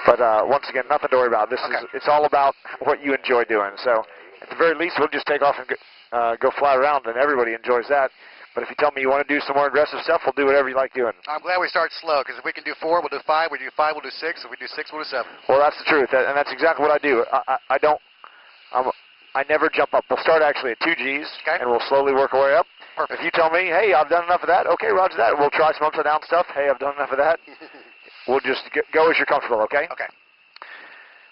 But once again, nothing to worry about. It's all about what you enjoy doing. So at the very least, we'll just take off and go fly around, and everybody enjoys that. But if you tell me you want to do some more aggressive stuff, we'll do whatever you like doing. I'm glad we start slow, because if we can do 4, we'll do 5. We do 5, we'll do 6. If we do 6, we'll do 7. Well, that's the truth, and that's exactly what I do. I never jump up. We'll start actually at 2 Gs, and we'll slowly work our way up. Perfect. If you tell me, hey, I've done enough of that, okay, roger that. We'll try some upside down stuff. Hey, I've done enough of that. We'll just go as you're comfortable, okay? Okay.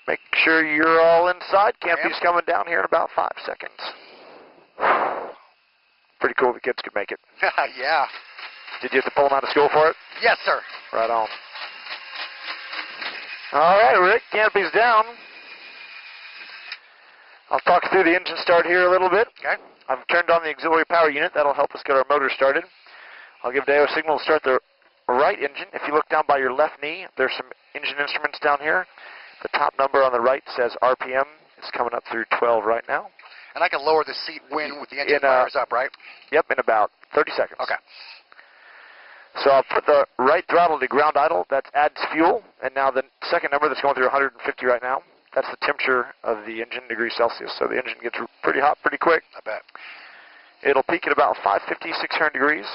Make sure you're all inside. Canopy's coming down here in about 5 seconds. Pretty cool the kids could make it. Yeah. Did you have to pull them out of school for it? Yes, sir. Right on. All right, Rick, canopy's down. I'll talk through the engine start here a little bit. Okay. I've turned on the auxiliary power unit. That'll help us get our motor started. I'll give Deo a signal to start the right engine. If you look down by your left knee, there's some engine instruments down here. The top number on the right says RPM. It's coming up through 12 right now. And I can lower the seat when with the engine fires up, right? Yep, in about 30 seconds. Okay. So I'll put the right throttle to ground idle. That adds fuel. And now the second number that's going through 150 right now, that's the temperature of the engine, degrees Celsius. So the engine gets pretty hot pretty quick. I bet. It'll peak at about 550, 600 degrees.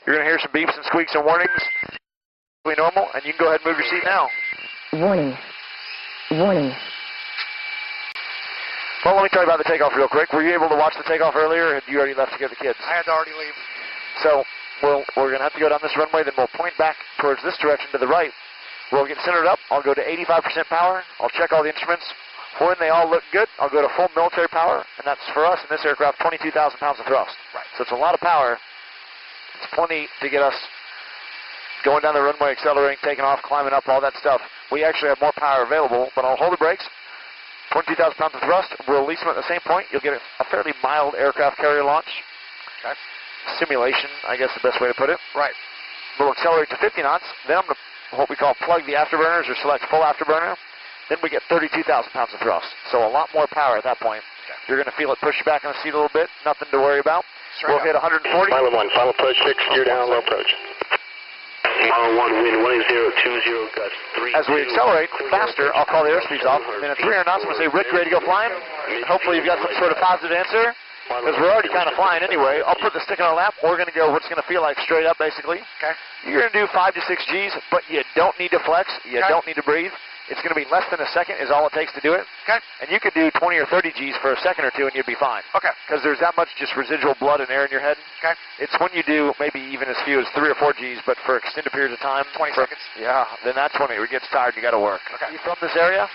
You're going to hear some beeps and squeaks and warnings. Normal, and you can go ahead and move your seat now. Warning. Warning. Well, let me tell you about the takeoff real quick. Were you able to watch the takeoff earlier, or had you already left to get the kids? I had to already leave. So we're going to have to go down this runway, then we'll point back towards this direction to the right. We'll get centered up. I'll go to 85% power. I'll check all the instruments. When they all look good, I'll go to full military power, and that's for us in this aircraft 22,000 pounds of thrust. Right. So it's a lot of power. It's plenty to get us going down the runway, accelerating, taking off, climbing up, all that stuff. We actually have more power available, but I'll hold the brakes. 22,000 pounds of thrust. We'll release them at the same point. You'll get a fairly mild aircraft carrier launch. Okay. Simulation, I guess the best way to put it. Right. We'll accelerate to 50 knots. Then I'm going to, what we call, plug the afterburners or select full afterburner. Then we get 32,000 pounds of thrust. So a lot more power at that point. Okay. You're going to feel it push you back in the seat a little bit. Nothing to worry about. We'll hit 140. Pilot 1, final approach 6, gear down, low approach. Pilot 1, wind 1020, gusts 3. As we accelerate faster, I'll call the airspeeds off. Then at 300 knots, I'm going to say, Rick, ready to go flying? Hopefully you've got some sort of positive answer, because we're already kind of flying anyway. I'll put the stick on our lap. We're going to go what's going to feel like straight up, basically. Okay. You're going to do 5 to 6 Gs, but you don't need to flex. You don't need to breathe. It's going to be less than a second is all it takes to do it. Okay. And you could do 20 or 30 Gs for a second or two and you'd be fine. Okay. Because there's that much just residual blood and air in your head. Okay. It's when you do maybe even as few as 3 or 4 Gs, but for extended periods of time. 20 seconds. Yeah, then that's when it gets tired and you got to work. Okay. You from this area?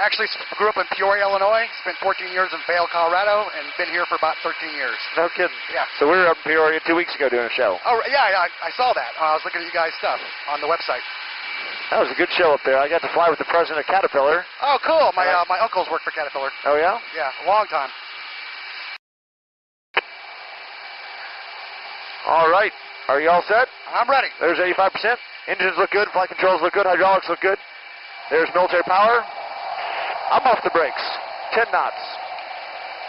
Actually grew up in Peoria, Illinois. Spent 14 years in Vail, Colorado, and been here for about 13 years. No kidding. Yeah. So we were up in Peoria 2 weeks ago doing a show. Oh, yeah, I saw that. I was looking at you guys' stuff on the website. That was a good show up there. I got to fly with the president of Caterpillar. Oh, cool. My uncles worked for Caterpillar. Oh, yeah? Yeah, a long time. All right. Are you all set? I'm ready. There's 85%. Engines look good. Flight controls look good. Hydraulics look good. There's military power. I'm off the brakes. 10 knots.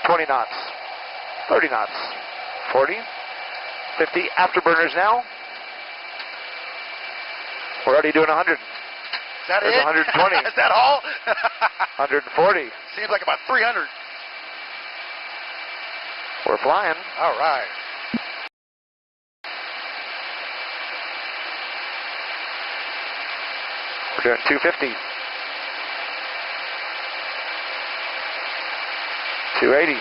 20 knots. 30 knots. 40. 50. Afterburners now. We're already doing 100. Is that There's it? 120. Is that all? 140. Seems like about 300. We're flying. All right. We're doing 250. 280.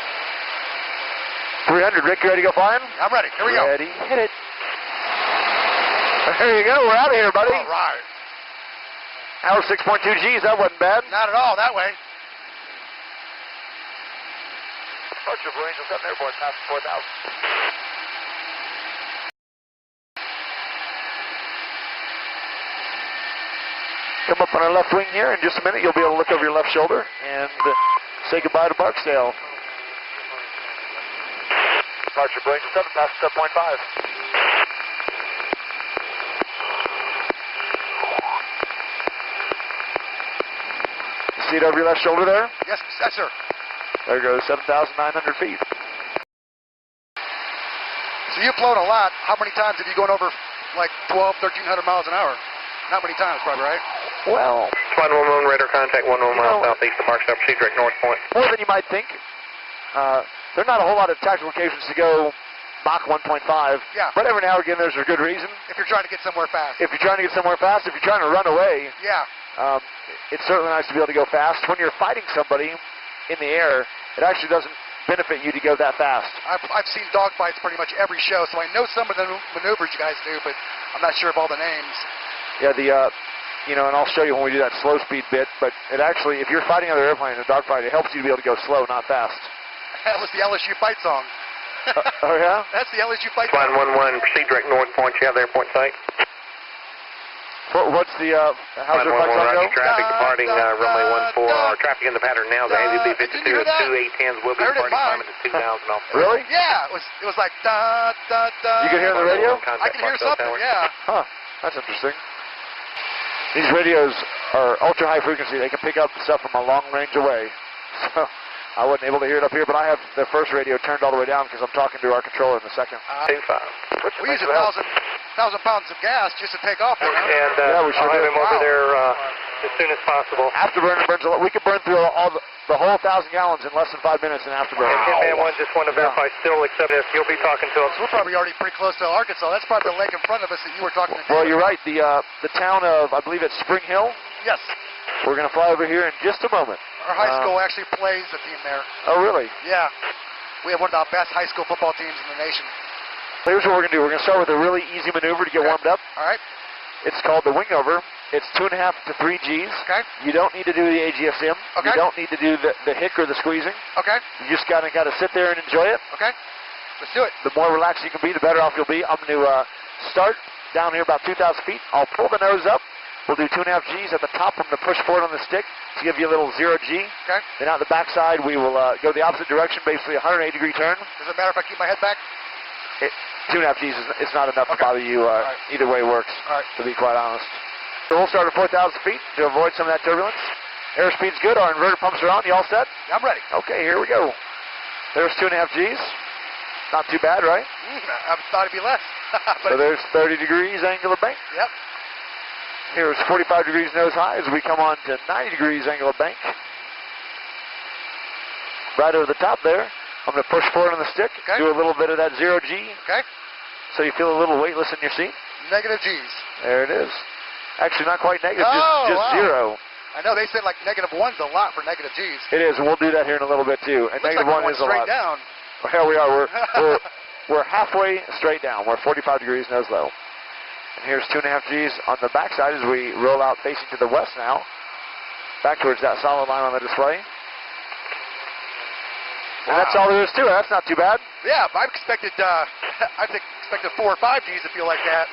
300. Rick, you ready to go flying? I'm ready. Here we go. Ready. Hit it. There you go. We're out of here, buddy. All right. Hour 6.2 Gs. That wasn't bad. Not at all that way. Departure for Angel 7 Airborne, past 4,000. Come up on our left wing here. In just a minute, you'll be able to look over your left shoulder and say goodbye to Barksdale. Departure for Angel 7, past 7.5. See it over your left shoulder there? Yes, sir. There goes 7,900 feet. So you've flown a lot. How many times have you gone over like 1,200, 1,300 miles an hour? Not many times, probably, right? Well, Flight 111, radar contact 11 miles southeast of Mark South, proceed direct north point. more than you might think. There are not a whole lot of tactical occasions to go Mach 1.5. Yeah. But every now and again, there's a good reason. If you're trying to get somewhere fast. If you're trying to get somewhere fast, if you're trying to run away, Yeah. it's certainly nice to be able to go fast. When you're fighting somebody in the air, it actually doesn't benefit you to go that fast. I've seen dogfights pretty much every show, so I know some of the maneuvers you guys do, but I'm not sure of all the names. Yeah, and I'll show you when we do that slow speed bit, but it actually, if you're fighting other airplanes in a dogfight, it helps you to be able to go slow, not fast. That was the LSU fight song. Oh, yeah? That's the LSU fight Flight song. 111, proceed direct north point. You have the airport sight. What's the, how's your flight song go? Traffic departing runway 14. Our traffic in the pattern now is the AVB Did you 52 hear at that? 2810s. Will be I heard it departing mine. climate to 2,000 off. Really? Yeah, it was like da da da. You can hear the radio? I can hear something. Yeah. Huh, that's interesting. These radios are ultra high frequency. They can pick up stuff from a long range away. So I wasn't able to hear it up here, but I have the first radio turned all the way down because I'm talking to our controller in the second. 25. We use 1,000 pounds of gas just to take off. You know? And Yeah, we sure I'll have do. him over Wow. there as soon as possible. Afterburner burns a lot. We could burn through the whole 1,000 gallons in less than 5 minutes in afterburner. And one just want to verify still accept this. You'll be talking to us. We're probably already pretty close to Arkansas. That's probably the lake in front of us that you were talking to. Well, you're right. The town of, I believe it's Spring Hill. Yes. We're going to fly over here in just a moment. Our high school actually plays a team there. Oh, really? Yeah. We have one of the best high school football teams in the nation. Here's what we're going to do. We're going to start with a really easy maneuver to get warmed up. All right. It's called the wing over. It's 2.5 to 3 Gs. Okay. You don't need to do the AGSM. Okay. You don't need to do the hick or the squeezing. Okay. You just got to sit there and enjoy it. Okay. Let's do it. The more relaxed you can be, the better off you'll be. I'm going to start down here about 2,000 feet. I'll pull the nose up. We'll do 2.5 Gs at the top. I'm going to push forward on the stick to give you a little 0 G. Okay. Then out the backside, we will go the opposite direction, basically a 180-degree turn. Does it matter if I keep my head back? 2.5 Gs is not enough to Okay. bother you. right. Either way works, All right. to be quite honest. So we'll start at 4,000 feet to avoid some of that turbulence. Airspeed's good. Our inverter pumps are on. You all set? I'm ready. Okay, here we go. There's 2.5 Gs. Not too bad, right? I thought it'd be less. So But there's 30 degrees angular bank. yep. Here's 45 degrees nose high as we come on to 90 degrees angular bank. Right over the top there. I'm going to push forward on the stick. Okay. Do a little bit of that 0 G Okay. so you feel a little weightless in your seat. Negative G's. There it is. Actually, not quite negative, Oh, just wow. 0. I know they said like -1's a lot for negative G's. It is, and we'll do that here in a little bit too. And Looks like -1 we're is a straight lot. down. Well, we are. We're halfway straight down. We're 45 degrees nose low. And here's 2.5 Gs on the backside as we roll out facing to the west now. Back towards that solid line on the display. And that's all there is to it. That's not too bad. Yeah, I expected 4 or 5 G's to feel like that.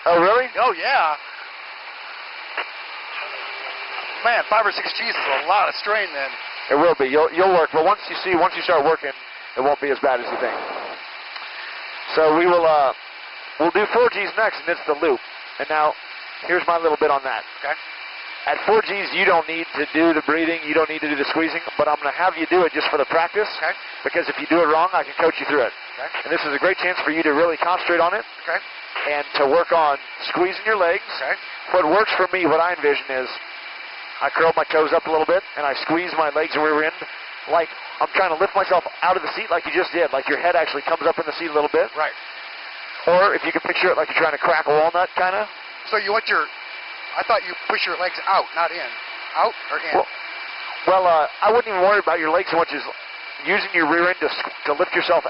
Oh, really? Oh yeah. Man, 5 or 6 G's is a lot of strain then. It will be. You'll work. But once you start working, it won't be as bad as you think. So we'll do 4 Gs next, and it's the loop. And now, here's my little bit on that. Okay. At 4 Gs, you don't need to do the breathing, you don't need to do the squeezing, but I'm going to have you do it just for the practice. Okay. Because if you do it wrong, I can coach you through it. Okay. And this is a great chance for you to really concentrate on it Okay. and to work on squeezing your legs. Okay. What works for me, what I envision is I curl my toes up a little bit and I squeeze my legs and rear end like I'm trying to lift myself out of the seat like you just did, like your head actually comes up in the seat a little bit. Right. Or if you can picture it like you're trying to crack a walnut, kind of. So you want I thought you push your legs out, not in. Out or in? Well, I wouldn't even worry about your legs so much as using your rear end to lift yourself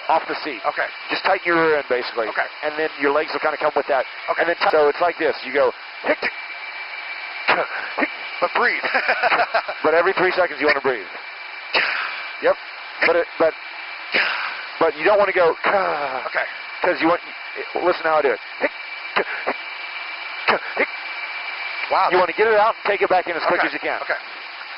off the seat. Okay. Just tighten your rear end, basically. Okay. And then your legs will kind of come with that. Okay. And then so it's like this. You go, hick, tick, hick, But breathe. but every 3 seconds you want to breathe. Yep. But you don't want to go, Okay. because you want, listen how I do it. Hick, hick. Wow. You want to get it out and take it back in as quick as you can. Okay.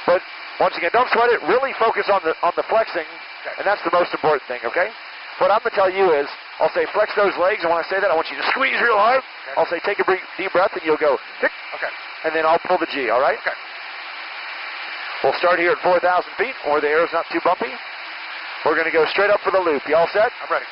But once again, don't sweat it. Really focus on the flexing, Okay. and that's the most important thing, okay? What I'm going to tell you is, I'll say flex those legs, and when I say that, I want you to squeeze real hard. Okay. I'll say take a deep breath, and you'll go, hick, Okay. and then I'll pull the G, all right? Okay. We'll start here at 4,000 feet, where the air's not too bumpy. We're going to go straight up for the loop. You all set? I'm ready.